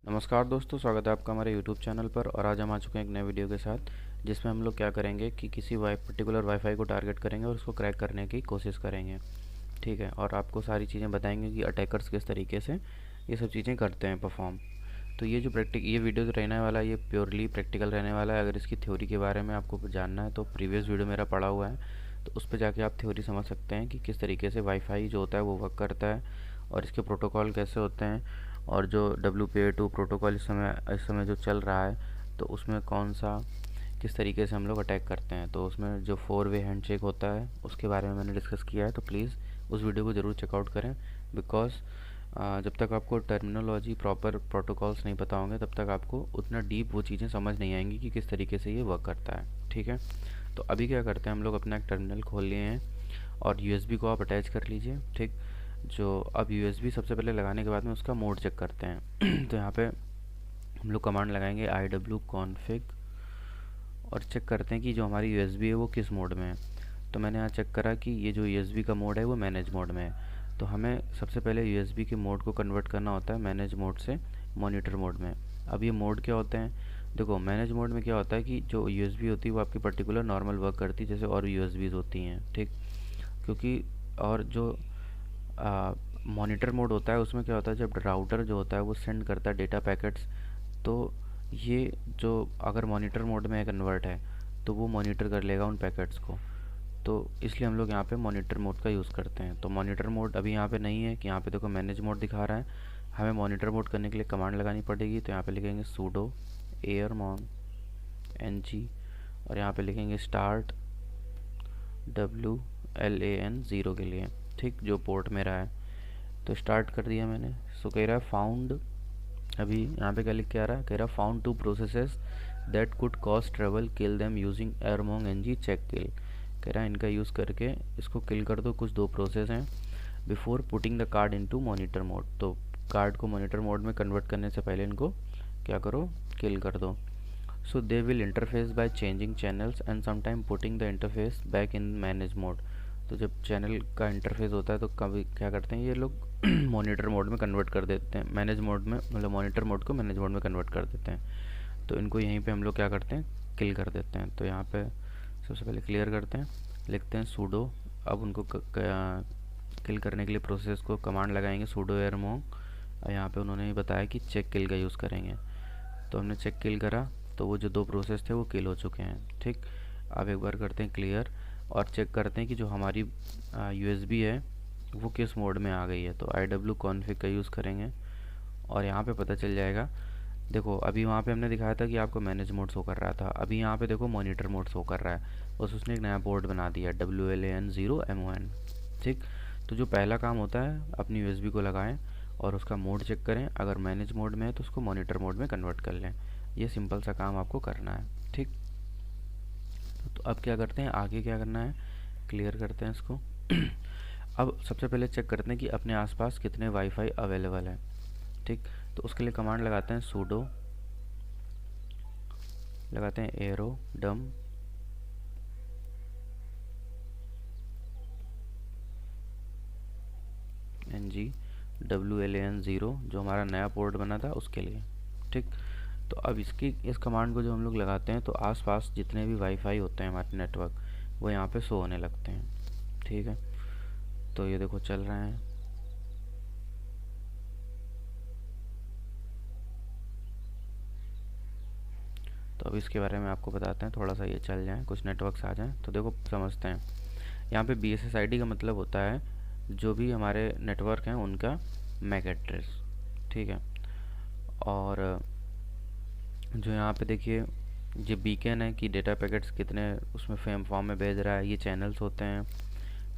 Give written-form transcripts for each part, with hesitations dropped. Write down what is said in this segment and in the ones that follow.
नमस्कार दोस्तों, स्वागत है आपका हमारे YouTube चैनल पर। और आज हम आ चुके हैं एक नए वीडियो के साथ, जिसमें हम लोग क्या करेंगे कि किसी पर्टिकुलर वाईफाई को टारगेट करेंगे और उसको क्रैक करने की कोशिश करेंगे। ठीक है, और आपको सारी चीज़ें बताएंगे कि अटैकर्स किस तरीके से ये सब चीज़ें करते हैं परफॉर्म। तो ये वीडियो जो रहने वाला है ये प्योरली प्रैक्टिकल रहने वाला है। अगर इसकी थ्योरी के बारे में आपको जानना है तो प्रीवियस वीडियो मेरा पड़ा हुआ है, तो उस पर जाके आप थ्योरी समझ सकते हैं कि किस तरीके से वाईफाई जो होता है वो वर्क करता है और इसके प्रोटोकॉल कैसे होते हैं। और जो WPA2 प्रोटोकॉल इस समय जो चल रहा है, तो उसमें कौन सा किस तरीके से हम लोग अटैक करते हैं। तो उसमें जो 4 वे हैंडशेक होता है उसके बारे में मैंने डिस्कस किया है, तो प्लीज़ उस वीडियो को ज़रूर चेकआउट करें। बिकॉज जब तक आपको टर्मिनोलॉजी प्रॉपर प्रोटोकॉल्स नहीं पता होंगे तब तक आपको उतना डीप वो चीज़ें समझ नहीं आएंगी कि किस तरीके से ये वर्क करता है। ठीक है, तो अभी क्या करते हैं, हम लोग अपना एक टर्मिनल खोल लिए हैं और USB को आप अटैच कर लीजिए। ठीक, जो अब USB सबसे पहले लगाने के बाद में उसका मोड चेक करते हैं तो यहाँ पे हम लोग कमांड लगाएंगे iwconfig और चेक करते हैं कि जो हमारी USB है वो किस मोड में है। तो मैंने यहाँ चेक करा कि ये जो USB का मोड है वो मैनेज मोड में है। तो हमें सबसे पहले USB के मोड को कन्वर्ट करना होता है मैनेज मोड से मॉनिटर मोड में। अब ये मोड क्या होते हैं, देखो मैनेज मोड में क्या होता है कि जो USB होती है वो आपकी पर्टिकुलर नॉर्मल वर्क करती है जैसे और USBs होती हैं। ठीक, क्योंकि और जो मॉनिटर मोड होता है उसमें क्या होता है, जब राउटर जो होता है वो सेंड करता है डेटा पैकेट्स, तो ये जो अगर मॉनिटर मोड में कन्वर्ट है तो वो मॉनिटर कर लेगा उन पैकेट्स को। तो इसलिए हम लोग यहाँ पे मॉनिटर मोड का यूज़ करते हैं। तो मॉनिटर मोड अभी यहाँ पे नहीं है कि यहाँ पे देखो मैनेज मोड दिखा रहा है। हमें मॉनिटर मोड करने के लिए कमांड लगानी पड़ेगी। तो यहाँ पे लिखेंगे sudo airmon ng और यहाँ पे लिखेंगे स्टार्ट WLAN 0 के लिए। ठीक, जो पोर्ट मेरा है तो स्टार्ट कर दिया मैंने। सो कह रहा है फाउंड, अभी यहाँ पे क्या लिख के आ रहा है, कह रहा है found 2 processes that could cause trouble, kill them using airmon ng check kill. कह रहा है इनका यूज़ करके इसको किल कर दो। कुछ 2 प्रोसेस हैं before putting the card into monitor mode. तो कार्ड को मॉनिटर मोड में कन्वर्ट करने से पहले इनको क्या करो, किल कर दो। So they will interface by changing channels and sometime putting the interface back in manage mode. तो जब चैनल का इंटरफेस होता है तो कभी क्या करते हैं ये लोग मॉनिटर मोड में कन्वर्ट कर देते हैं, मैनेज मोड में, मतलब मॉनिटर मोड को मैनेज मोड में कन्वर्ट कर देते हैं। तो इनको यहीं पे हम लोग क्या करते हैं, किल कर देते हैं। तो यहाँ पे सबसे पहले क्लियर करते हैं, लिखते हैं सूडो। अब उनको किल करने के लिए प्रोसेस को कमांड लगाएंगे sudo airmon। और यहाँ पे उन्होंने ही बताया कि चेक किल का यूज़ करेंगे। तो हमने चेक किल करा तो वो जो 2 प्रोसेस थे वो किल हो चुके हैं। ठीक, अब एक बार करते हैं क्लियर और चेक करते हैं कि जो हमारी USB है वो किस मोड में आ गई है। तो iwconfig का यूज़ करेंगे और यहाँ पे पता चल जाएगा। देखो अभी वहाँ पे हमने दिखाया था कि आपको मैनेज मोड शो कर रहा था, अभी यहाँ पे देखो मॉनिटर मोड शो कर रहा है। बस उसने एक नया पोर्ट बना दिया WLAN 0 MON। ठीक, तो जो पहला काम होता है अपनी USB को लगाएं और उसका मोड चेक करें। अगर मैनेज मोड में है तो उसको मॉनिटर मोड में कन्वर्ट कर लें। ये सिंपल सा काम आपको करना है। ठीक, तो अब क्या करते हैं, आगे क्या करना है, क्लियर करते हैं इसको अब सबसे पहले चेक करते हैं कि अपने आसपास कितने वाईफाई अवेलेबल है। ठीक, तो उसके लिए कमांड लगाते हैं sudo, लगाते हैं एरो डम ng WLAN 0 जो हमारा नया पोर्ट बना था उसके लिए। ठीक, तो अब इस कमांड को जो हम लोग लगाते हैं तो आसपास जितने भी वाईफाई होते हैं हमारे नेटवर्क वो यहाँ पे शो होने लगते हैं। ठीक है, तो ये देखो चल रहे हैं। तो अब इसके बारे में आपको बताते हैं, थोड़ा सा ये चल जाए, कुछ नेटवर्क्स आ जाएं तो देखो समझते हैं। यहाँ पे BSSID का मतलब होता है जो भी हमारे नेटवर्क हैं उनका मैक एड्रेस। ठीक है, और जो यहाँ पे देखिए ये बीकन है कि डेटा पैकेट्स कितने उसमें फेम फॉर्म में भेज रहा है, ये चैनल्स होते हैं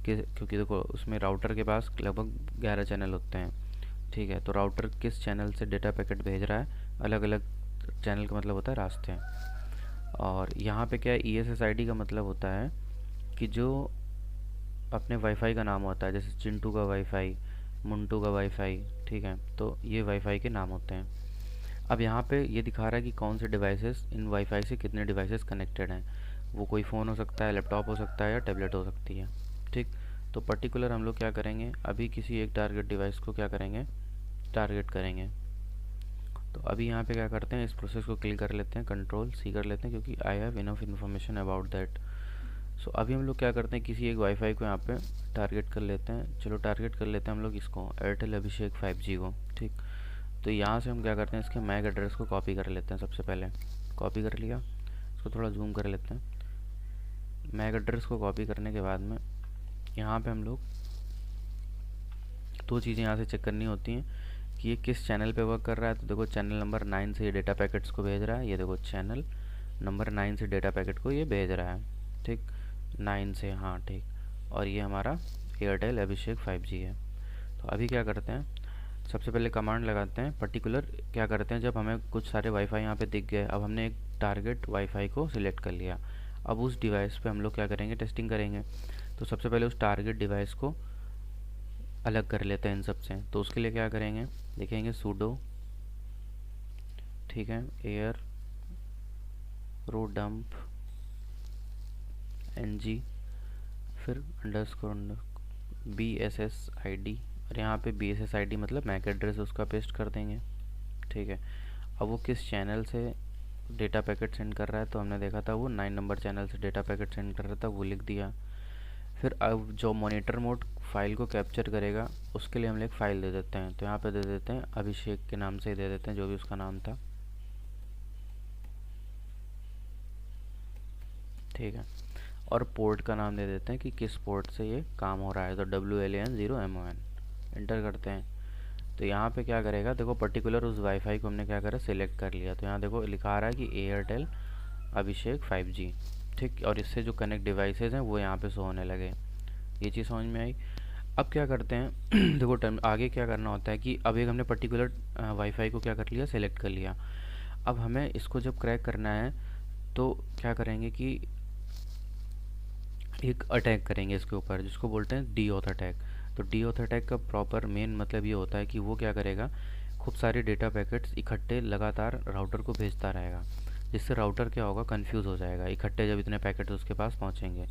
कि क्योंकि देखो उसमें राउटर के पास लगभग 11 चैनल होते हैं। ठीक है, तो राउटर किस चैनल से डेटा पैकेट भेज रहा है, अलग अलग चैनल का मतलब होता है रास्ते। और यहाँ पे क्या है, ESSID का मतलब होता है कि जो अपने वाईफाई का नाम होता है, जैसे चिंटू का वाईफाई, मुंटू का वाईफाई। ठीक है, तो ये वाईफाई के नाम होते हैं। अब यहाँ पे ये दिखा रहा है कि कौन से डिवाइसेस इन वाईफाई से कितने डिवाइसेस कनेक्टेड हैं। वो कोई फ़ोन हो सकता है, लैपटॉप हो सकता है या टैबलेट हो सकती है। ठीक, तो पर्टिकुलर हम लोग क्या करेंगे, अभी किसी एक टारगेट डिवाइस को क्या करेंगे, टारगेट करेंगे। तो अभी यहाँ पे क्या करते हैं, इस प्रोसेस को क्लिक कर लेते हैं, कंट्रोल सी कर लेते हैं, क्योंकि I have enough information about that. So अभी हम लोग क्या करते हैं, किसी एक वाईफाई को यहाँ पे टारगेट कर लेते हैं। चलो टारगेट कर लेते हैं हम लोग इसको, एयरटेल अभिषेक 5G को। ठीक, तो यहाँ से हम क्या करते हैं, इसके मैक एड्रेस को कॉपी कर लेते हैं। सबसे पहले कॉपी कर लिया, इसको थोड़ा जूम कर लेते हैं। मैक एड्रेस को कॉपी करने के बाद में यहाँ पे हम लोग दो चीज़ें यहाँ से चेक करनी होती हैं कि ये किस चैनल पे वर्क कर रहा है। तो देखो चैनल नंबर 9 से ये डेटा पैकेट्स को भेज रहा है। ये देखो चैनल नंबर 9 से डेटा पैकेट को ये भेज रहा है। ठीक, 9 से, हाँ ठीक। और ये हमारा एयरटेल अभिषेक 5G है। तो अभी क्या करते हैं, सबसे पहले कमांड लगाते हैं पर्टिकुलर। क्या करते हैं, जब हमें कुछ सारे वाईफाई यहाँ पे दिख गए, अब हमने एक टारगेट वाईफाई को सिलेक्ट कर लिया। अब उस डिवाइस पे हम लोग क्या करेंगे, टेस्टिंग करेंगे। तो सबसे पहले उस टारगेट डिवाइस को अलग कर लेते हैं इन सब से। तो उसके लिए क्या करेंगे, लिखेंगे sudo, ठीक है, एयर रो डम्प ng, फिर अंडरस्कोर BSSID, और यहाँ पे BSSID मतलब मैक एड्रेस उसका पेस्ट कर देंगे। ठीक है, अब वो किस चैनल से डेटा पैकेट सेंड कर रहा है, तो हमने देखा था वो 9 नंबर चैनल से डेटा पैकेट सेंड कर रहा था, वो लिख दिया। फिर अब जो मॉनिटर मोड फाइल को कैप्चर करेगा उसके लिए हम एक फ़ाइल दे देते हैं। तो यहाँ पे दे देते हैं अभिषेक के नाम से ही दे देते हैं, जो भी उसका नाम था। ठीक है, और पोर्ट का नाम दे देते हैं कि किस पोर्ट से ये काम हो रहा है। तो WLAN0MON एंटर करते हैं। तो यहाँ पे क्या करेगा, देखो पर्टिकुलर उस वाईफाई को हमने क्या करा, सिलेक्ट कर लिया। तो यहाँ देखो लिखा आ रहा है कि एयरटेल अभिषेक 5G। ठीक, और इससे जो कनेक्ट डिवाइसेज हैं वो यहाँ पे शो होने लगे। ये चीज़ समझ में आई। अब क्या करते हैं देखो टाइम आगे क्या करना होता है कि अब एक हमने पर्टिकुलर वाईफाई को क्या कर लिया, सेलेक्ट कर लिया। अब हमें इसको जब क्रैक करना है तो क्या करेंगे कि एक अटैक करेंगे इसके ऊपर, जिसको बोलते हैं डीऑथ अटैक। तो डीऑथ अटैक का प्रॉपर मेन मतलब ये होता है कि वो क्या करेगा, खूब सारे डेटा पैकेट्स इकट्ठे लगातार राउटर को भेजता रहेगा, जिससे राउटर क्या होगा, कंफ्यूज हो जाएगा। इकट्ठे जब इतने पैकेट्स उसके पास पहुंचेंगे,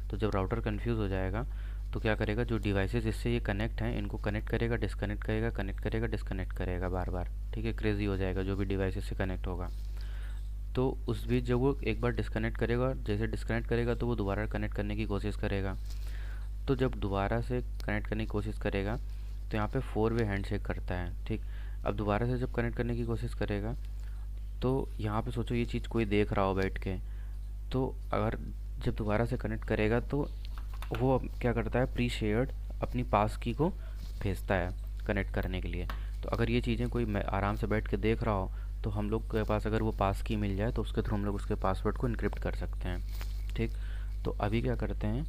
तो जब राउटर कंफ्यूज हो जाएगा तो क्या करेगा, जो डिवाइसेस इससे ये कनेक्ट हैं इनको कनेक्ट करेगा, डिस्कनेक्ट करेगा, कनेक्ट करेगा, डिस्कनेक्ट करेगा बार बार। ठीक है, क्रेजी हो जाएगा जो भी डिवाइसेस से कनेक्ट होगा। तो उस बीच जब वो एक बार डिस्कनेक्ट करेगा, जैसे डिस्कनेक्ट करेगा तो वो दोबारा कनेक्ट करने की कोशिश करेगा। तो जब दोबारा से कनेक्ट करने की कोशिश करेगा तो यहाँ पे 4 वे हैंडशेक करता है। ठीक, अब दोबारा से जब कनेक्ट करने की कोशिश करेगा तो यहाँ पे सोचो ये चीज़ कोई देख रहा हो बैठ के, तो अगर जब दोबारा से कनेक्ट करेगा तो वो क्या करता है, प्री शेयर्ड अपनी पास की को भेजता है कनेक्ट करने के लिए। तो अगर ये चीज़ें कोई आराम से बैठ के देख रहा हो तो हम लोग के पास अगर वो पास की मिल जाए तो उसके थ्रू हम लोग उसके पासवर्ड को इनक्रिप्ट कर सकते हैं। ठीक, तो अभी क्या करते हैं,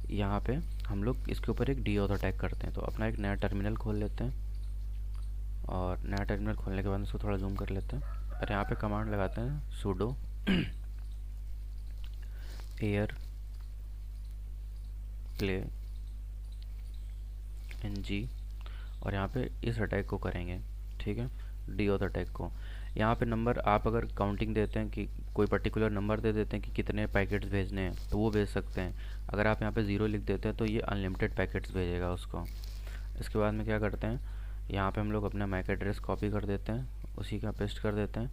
यहाँ पे हम लोग इसके ऊपर एक डीऑथ अटैक करते हैं। तो अपना एक नया टर्मिनल खोल लेते हैं, और नया टर्मिनल खोलने के बाद इसको थोड़ा जूम कर लेते हैं, और यहाँ पे कमांड लगाते हैं sudo एयर प्ले ng, और यहाँ पे इस अटैक को करेंगे। ठीक है, डीऑथ अटैक को। यहाँ पे नंबर आप अगर काउंटिंग देते हैं कि कोई पर्टिकुलर नंबर दे देते हैं कि कितने पैकेट्स भेजने हैं तो वो भेज सकते हैं। अगर आप यहाँ पे 0 लिख देते हैं तो ये अनलिमिटेड पैकेट्स भेजेगा उसको। इसके बाद में क्या करते हैं, यहाँ पे हम लोग अपना मैक एड्रेस कॉपी कर देते हैं, उसी का पेस्ट कर देते हैं,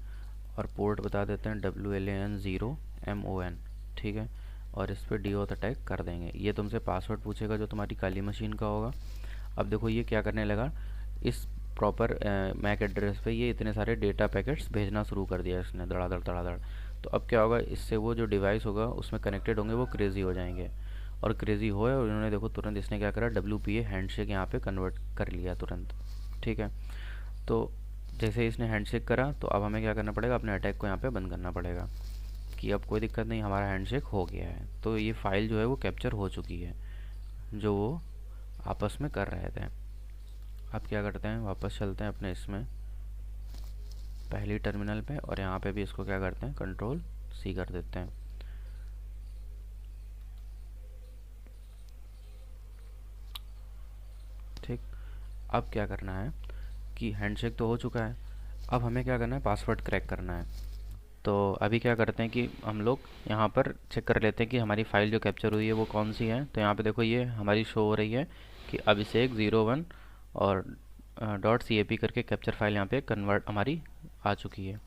और पोर्ट बता देते हैं WLAN0MON। ठीक है, और इस पर डीऑथ अटैक कर देंगे। ये तुमसे पासवर्ड पूछेगा जो तुम्हारी काली मशीन का होगा। अब देखो ये क्या करने लगा, इस प्रॉपर मैक एड्रेस पे ये इतने सारे डेटा पैकेट्स भेजना शुरू कर दिया इसने, धड़ाधड़ धड़ाधड़। तो अब क्या होगा, इससे वो जो डिवाइस होगा उसमें कनेक्टेड होंगे वो क्रेज़ी हो जाएंगे, और क्रेज़ी होए और इन्होंने देखो तुरंत इसने क्या करा, WPA हैंडशेक यहाँ पे कन्वर्ट कर लिया तुरंत। ठीक है, तो जैसे इसने हैंडशेक करा तो अब हमें क्या करना पड़ेगा, अपने अटैक को यहाँ पे बंद करना पड़ेगा कि अब कोई दिक्कत नहीं, हमारा हैंडशेक हो गया है। तो ये फाइल जो है वो कैप्चर हो चुकी है जो वो आपस में कर रहे थे। अब क्या करते हैं, वापस चलते हैं अपने इसमें पहली टर्मिनल पे, और यहाँ पे भी इसको क्या करते हैं, कंट्रोल C कर देते हैं। ठीक, अब क्या करना है कि हैंडशेक तो हो चुका है, अब हमें क्या करना है, पासवर्ड क्रैक करना है। तो अभी क्या करते हैं कि हम लोग यहाँ पर चेक कर लेते हैं कि हमारी फ़ाइल जो कैप्चर हुई है वो कौन सी है। तो यहाँ पे देखो ये हमारी शो हो रही है कि अभिषेक 01 और .cap करके कैप्चर फाइल यहाँ पे कन्वर्ट हमारी आ चुकी है।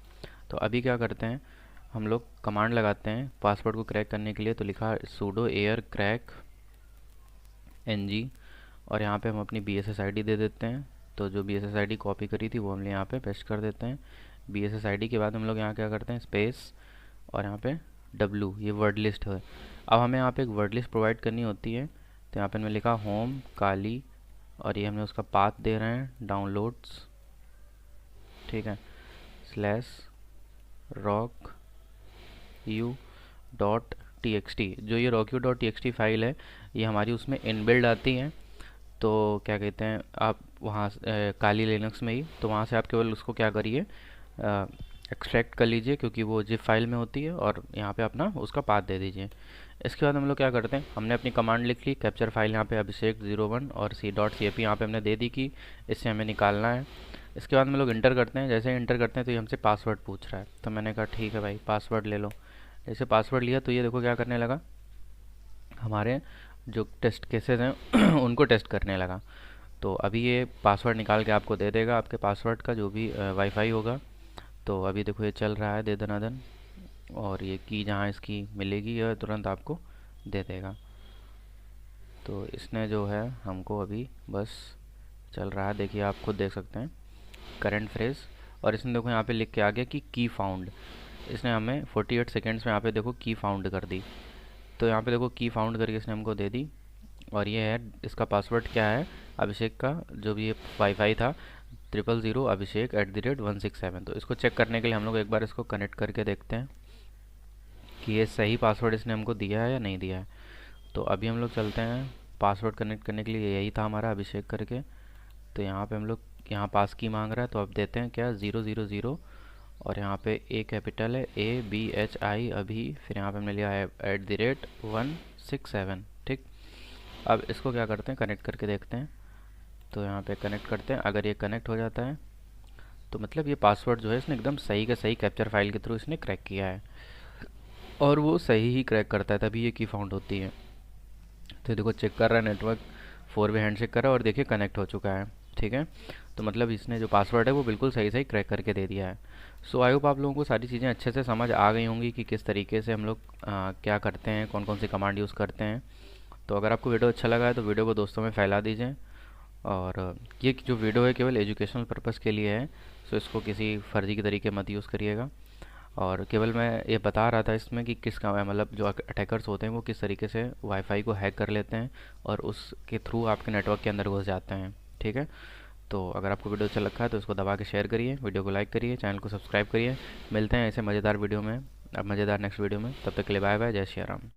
तो अभी क्या करते हैं, हम लोग कमांड लगाते हैं पासवर्ड को क्रैक करने के लिए। तो लिखा sudo air crack ng, और यहाँ पे हम अपनी BSS ID दे देते हैं। तो जो BSS ID कॉपी करी थी वो हम यहाँ पे पेस्ट कर देते हैं। BSS ID के बाद हम लोग यहाँ क्या करते हैं, स्पेस और यहाँ पे W, ये वर्ड लिस्ट है। अब हमें यहाँ पे एक वर्ड लिस्ट प्रोवाइड करनी होती है। तो यहाँ पे हमने लिखा होम काली, और ये हमने उसका पाथ दे रहे हैं डाउनलोड्स, ठीक है, slash rock U dot txt। जो ये rock डॉट txt फाइल है, ये हमारी उसमें इनबिल्ड आती है। तो क्या कहते हैं, आप वहाँ काली लिनक्स में ही, तो वहाँ से आप केवल उसको क्या करिए, एक्सट्रैक्ट कर लीजिए, क्योंकि वो जिप फाइल में होती है, और यहाँ पे अपना उसका पाथ दे दीजिए। इसके बाद हम लोग क्या करते हैं, हमने अपनी कमांड लिख ली, कैप्चर फाइल यहाँ पे abhishek01 और c.cap यहाँ पे हमने दे दी कि इससे हमें निकालना है। इसके बाद हम लोग इंटर करते हैं। जैसे इंटर करते हैं तो ये हमसे पासवर्ड पूछ रहा है। तो मैंने कहा ठीक है भाई, पासवर्ड ले लो। जैसे पासवर्ड लिया तो ये देखो क्या करने लगा, हमारे जो टेस्ट केसेस हैं उनको टेस्ट करने लगा। तो अभी ये पासवर्ड निकाल के आपको दे देगा, आपके पासवर्ड का जो भी वाईफाई होगा। तो अभी देखो ये चल रहा है दे दनादन, और ये की जहाँ इसकी मिलेगी यह तुरंत आपको दे देगा। तो इसने जो है हमको अभी बस चल रहा है, देखिए आप खुद देख सकते हैं करंट फ्रेज। और इसने देखो यहाँ पे लिख के आ गया कि की फाउंड। इसने हमें 48 सेकेंड्स में यहाँ पे देखो की फाउंड कर दी। तो यहाँ पे देखो की फाउंड करके इसने हमको दे दी। और ये है, इसका पासवर्ड क्या है, अभिषेक का जो भी ये वाईफाई था 000 अभिषेक@167। तो इसको चेक करने के लिए हम लोग एक बार इसको कनेक्ट करके देखते हैं कि ये सही पासवर्ड इसने हमको दिया है या नहीं दिया है। तो अभी हम लोग चलते हैं पासवर्ड कनेक्ट करने के लिए, यही था हमारा अभिषेक करके। तो यहाँ पे हम लोग, यहाँ पास की मांग रहा है, तो अब देते हैं क्या 000, और यहाँ पे ए कैपिटल है ABHI अभी, फिर यहाँ पे हमने लिया है @167, ठीक। अब इसको क्या करते हैं, कनेक्ट करके देखते हैं। तो यहाँ पे कनेक्ट करते हैं, अगर ये कनेक्ट हो जाता है तो मतलब ये पासवर्ड जो है इसने एकदम सही का सही कैप्चर फाइल के थ्रू इसने क्रैक किया है, और वो सही ही क्रैक करता है, तभी ये की फाउंड होती है। तो देखो चेक कर रहा है नेटवर्क, 4 वे हैंड चेक कर रहा है, और देखिए कनेक्ट हो चुका है, ठीक है। तो मतलब इसने जो पासवर्ड है वो बिल्कुल सही सही क्रैक करके दे दिया है। सो आई होप आप लोगों को सारी चीज़ें अच्छे से समझ आ गई होंगी कि किस तरीके से हम लोग क्या करते हैं, कौन कौन सी कमांड यूज़ करते हैं। तो अगर आपको वीडियो अच्छा लगा है तो वीडियो को दोस्तों में फैला दीजिए। और ये जो वीडियो है केवल एजुकेशनल पर्पज़ के लिए है, सो इसको किसी फर्जी के तरीके मत यूज़ करिएगा। और केवल मैं ये बता रहा था इसमें कि किस का मतलब जो अटैकर्स होते हैं वो किस तरीके से वाईफाई को हैक कर लेते हैं और उसके थ्रू आपके नेटवर्क के अंदर घुस जाते हैं, ठीक है। तो अगर आपको वीडियो अच्छा लगा है तो इसको दबा के शेयर करिए, वीडियो को लाइक करिए, चैनल को सब्सक्राइब करिए। मिलते हैं ऐसे मज़ेदार वीडियो में, अब मज़ेदार नेक्स्ट वीडियो में। तब तक के लिए बाय बाय, जय श्री राम।